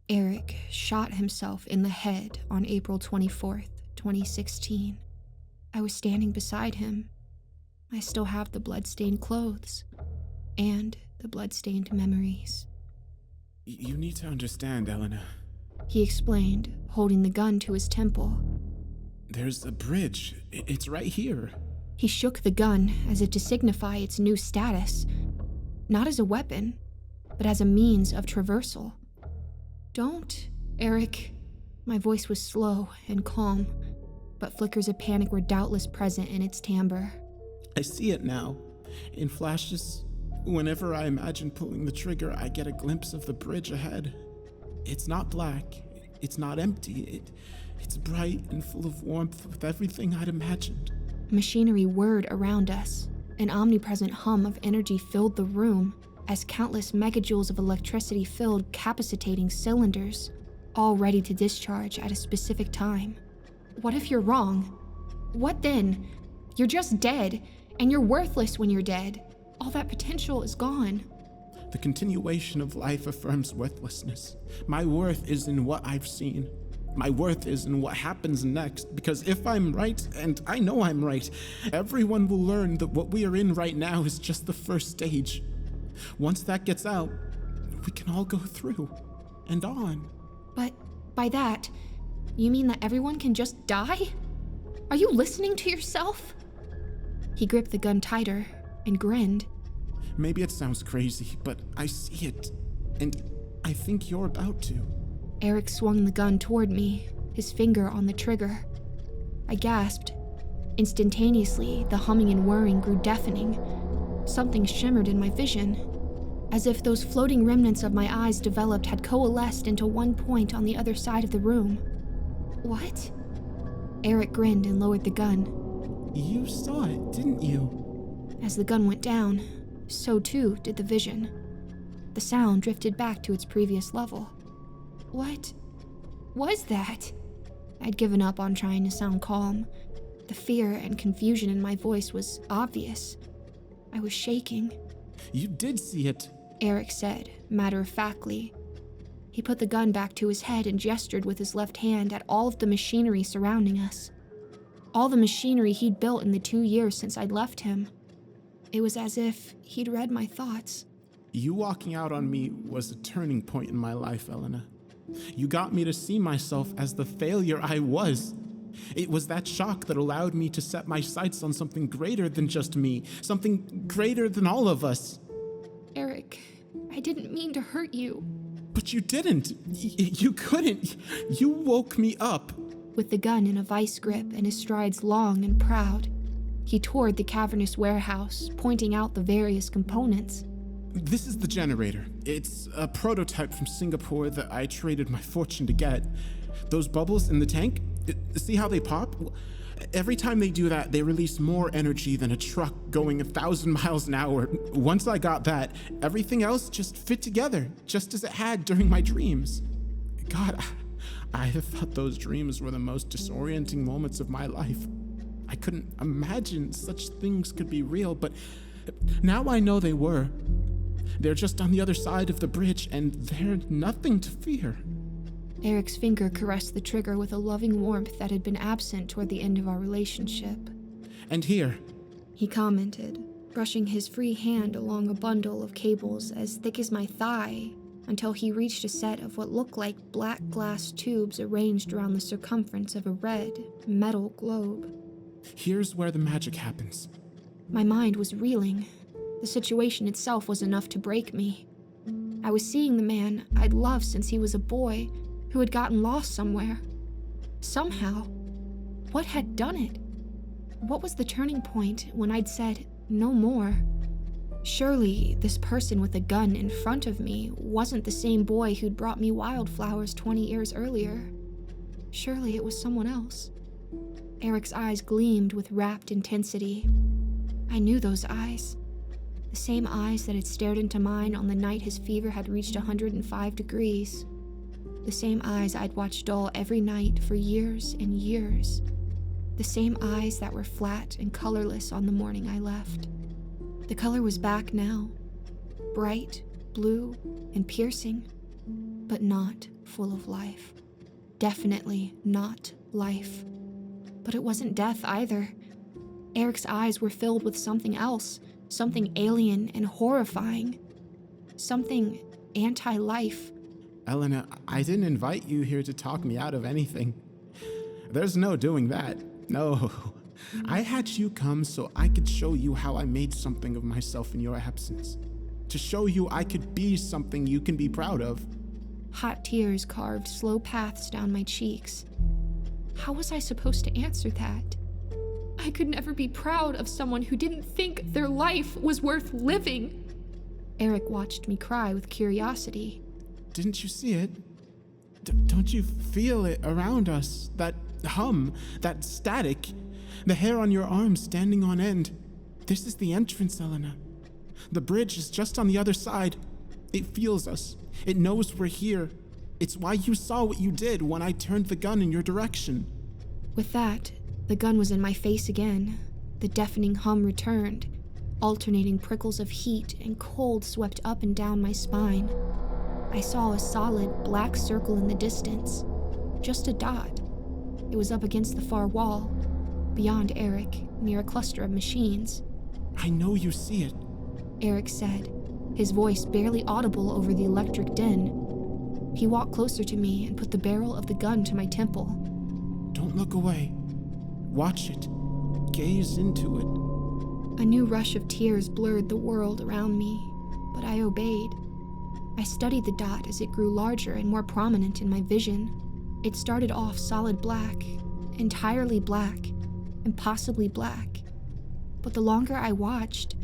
Eric shot himself in the head on April 24th, 2016. I was standing beside him. I still have the blood-stained clothes and the blood-stained memories. You need to understand, Elena. He explained, holding the gun to his temple. There's a bridge. It's right here. He shook the gun as if to signify its new status, not as a weapon, but as a means of traversal. Don't, Eric. My voice was slow and calm, but flickers of panic were doubtless present in its timbre. I see it now. In flashes, whenever I imagine pulling the trigger, I get a glimpse of the bridge ahead. It's not black. It's not empty. It's bright and full of warmth with everything I'd imagined. Machinery whirred around us. An omnipresent hum of energy filled the room as countless megajoules of electricity filled capacitating cylinders, all ready to discharge at a specific time. What if you're wrong? What then? You're just dead, and you're worthless when you're dead. All that potential is gone. The continuation of life affirms worthlessness. My worth is in what I've seen. My worth is in what happens next, because if I'm right, and I know I'm right, everyone will learn that what we are in right now is just the first stage. Once that gets out, we can all go through and on. But by that, you mean that everyone can just die? Are you listening to yourself? He gripped the gun tighter and grinned. Maybe it sounds crazy, but I see it, and I think you're about to. Eric swung the gun toward me, his finger on the trigger. I gasped. Instantaneously, the humming and whirring grew deafening. Something shimmered in my vision, as if those floating remnants of my eyes developed had coalesced into one point on the other side of the room. What? Eric grinned and lowered the gun. You saw it, didn't you? As the gun went down, so too did the vision. The sound drifted back to its previous level. What was that? I'd given up on trying to sound calm. The fear and confusion in my voice was obvious. I was shaking. You did see it, Eric said, matter-of-factly. He put the gun back to his head and gestured with his left hand at all of the machinery surrounding us. All the machinery he'd built in the 2 years since I'd left him. It was as if he'd read my thoughts. You walking out on me was a turning point in my life, Elena. You got me to see myself as the failure I was. It was that shock that allowed me to set my sights on something greater than just me, something greater than all of us. Eric, I didn't mean to hurt you. But you didn't. You couldn't. You woke me up. With the gun in a vice grip and his strides long and proud, he toured the cavernous warehouse, pointing out the various components. This is the generator. It's a prototype from Singapore that I traded my fortune to get. Those bubbles in the tank, see how they pop? Every time they do that, they release more energy than a truck going 1,000 miles an hour. Once I got that, everything else just fit together, just as it had during my dreams. God, I have thought those dreams were the most disorienting moments of my life. I couldn't imagine such things could be real, but now I know they were. They're just on the other side of the bridge, and they're nothing to fear. Eric's finger caressed the trigger with a loving warmth that had been absent toward the end of our relationship. And here, he commented, brushing his free hand along a bundle of cables as thick as my thigh until he reached a set of what looked like black glass tubes arranged around the circumference of a red, metal globe. Here's where the magic happens. My mind was reeling. The situation itself was enough to break me. I was seeing the man I'd loved since he was a boy, who had gotten lost somewhere. Somehow. What had done it? What was the turning point when I'd said, no more? Surely this person with a gun in front of me wasn't the same boy who'd brought me wildflowers 20 years earlier. Surely it was someone else. Eric's eyes gleamed with rapt intensity. I knew those eyes. The same eyes that had stared into mine on the night his fever had reached 105 degrees. The same eyes I'd watched dull every night for years and years. The same eyes that were flat and colorless on the morning I left. The color was back now. Bright, blue, and piercing. but not full of life. Definitely not life. But it wasn't death either. Eric's eyes were filled with something else, something alien and horrifying. Something anti-life. Elena, I didn't invite you here to talk me out of anything. There's no doing that. No. I had you come so I could show you how I made something of myself in your absence. To show you I could be something you can be proud of. Hot tears carved slow paths down my cheeks. How was I supposed to answer that? I could never be proud of someone who didn't think their life was worth living. Eric watched me cry with curiosity. Didn't you see it? Don't you feel it around us? That hum, that static, the hair on your arms standing on end. This is the entrance, Elena. The bridge is just on the other side. It feels us. It knows we're here. It's why you saw what you did when I turned the gun in your direction. With that, the gun was in my face again. The deafening hum returned. Alternating prickles of heat and cold swept up and down my spine. I saw a solid black circle in the distance. Just a dot. It was up against the far wall, beyond Eric, near a cluster of machines. I know you see it, Eric said, his voice barely audible over the electric din. He walked closer to me and put the barrel of the gun to my temple. Don't look away. Watch it. Gaze into it. A new rush of tears blurred the world around me, but I obeyed. I studied the dot as it grew larger and more prominent in my vision. It started off solid black, entirely black, impossibly black. But the longer I watched,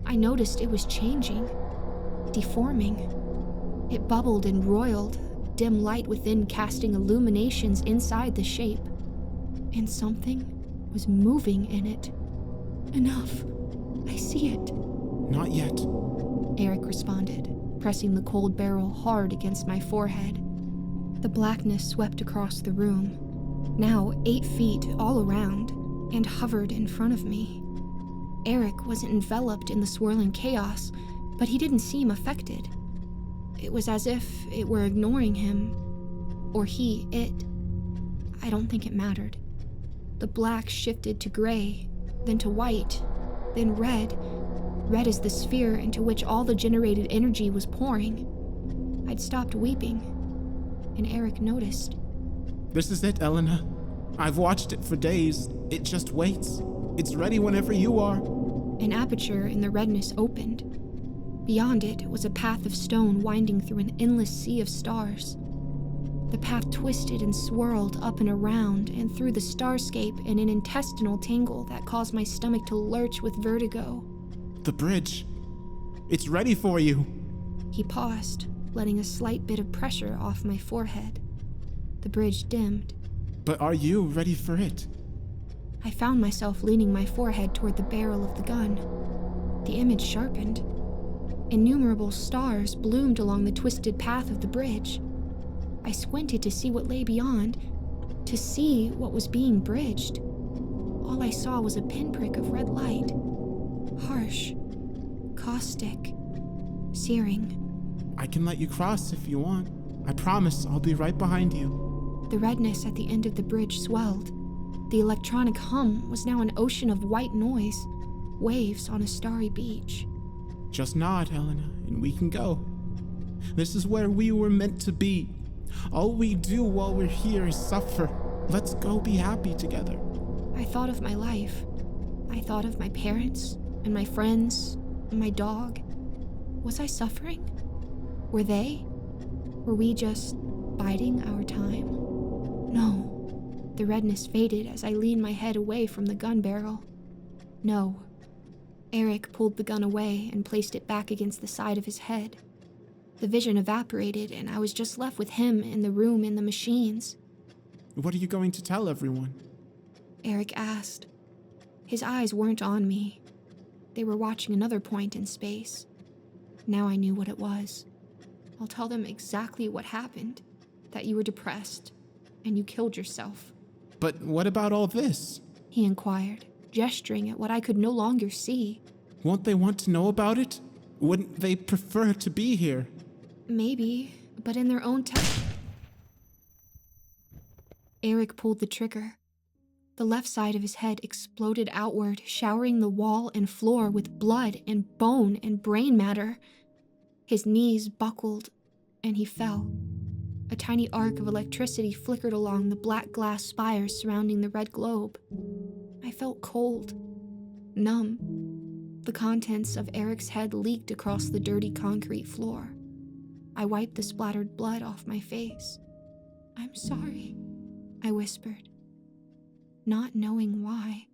I noticed it was changing, deforming. It bubbled and roiled, dim light within casting illuminations inside the shape. And something was moving in it. Enough. I see it. Not yet, Eric responded, pressing the cold barrel hard against my forehead. The blackness swept across the room, now 8 feet all around, and hovered in front of me. Eric wasn't enveloped in the swirling chaos, but he didn't seem affected. It was as if it were ignoring him, or he, it. I don't think it mattered. The black shifted to gray, then to white, then red. Red as the sphere into which all the generated energy was pouring. I'd stopped weeping, and Eric noticed. This is it, Elena. I've watched it for days. It just waits. It's ready whenever you are. An aperture in the redness opened. Beyond it was a path of stone winding through an endless sea of stars. The path twisted and swirled up and around and through the starscape in an intestinal tangle that caused my stomach to lurch with vertigo. The bridge. It's ready for you. He paused, letting a slight bit of pressure off my forehead. The bridge dimmed. But are you ready for it? I found myself leaning my forehead toward the barrel of the gun. The image sharpened. Innumerable stars bloomed along the twisted path of the bridge. I squinted to see what lay beyond, to see what was being bridged. All I saw was a pinprick of red light. Harsh, caustic, searing. I can let you cross if you want. I promise I'll be right behind you. The redness at the end of the bridge swelled. The electronic hum was now an ocean of white noise, waves on a starry beach. Just nod, Helena, and we can go. This is where we were meant to be. All we do while we're here is suffer. Let's go be happy together. I thought of my life. I thought of my parents, and my friends, and my dog. Was I suffering? Were they? Were we just biding our time? No. The redness faded as I leaned my head away from the gun barrel. No. Eric pulled the gun away and placed it back against the side of his head. The vision evaporated, and I was just left with him in the room and the machines. What are you going to tell everyone? Eric asked. His eyes weren't on me. They were watching another point in space. Now I knew what it was. I'll tell them exactly what happened. That you were depressed, and you killed yourself. But what about all this? He inquired, gesturing at what I could no longer see. Won't they want to know about it? Wouldn't they prefer to be here? Maybe, but in their own time. Eric pulled the trigger. The left side of his head exploded outward, showering the wall and floor with blood and bone and brain matter. His knees buckled, and he fell. A tiny arc of electricity flickered along the black glass spires surrounding the red globe. I felt cold, numb. The contents of Eric's head leaked across the dirty concrete floor. I wiped the splattered blood off my face. "I'm sorry," I whispered, not knowing why.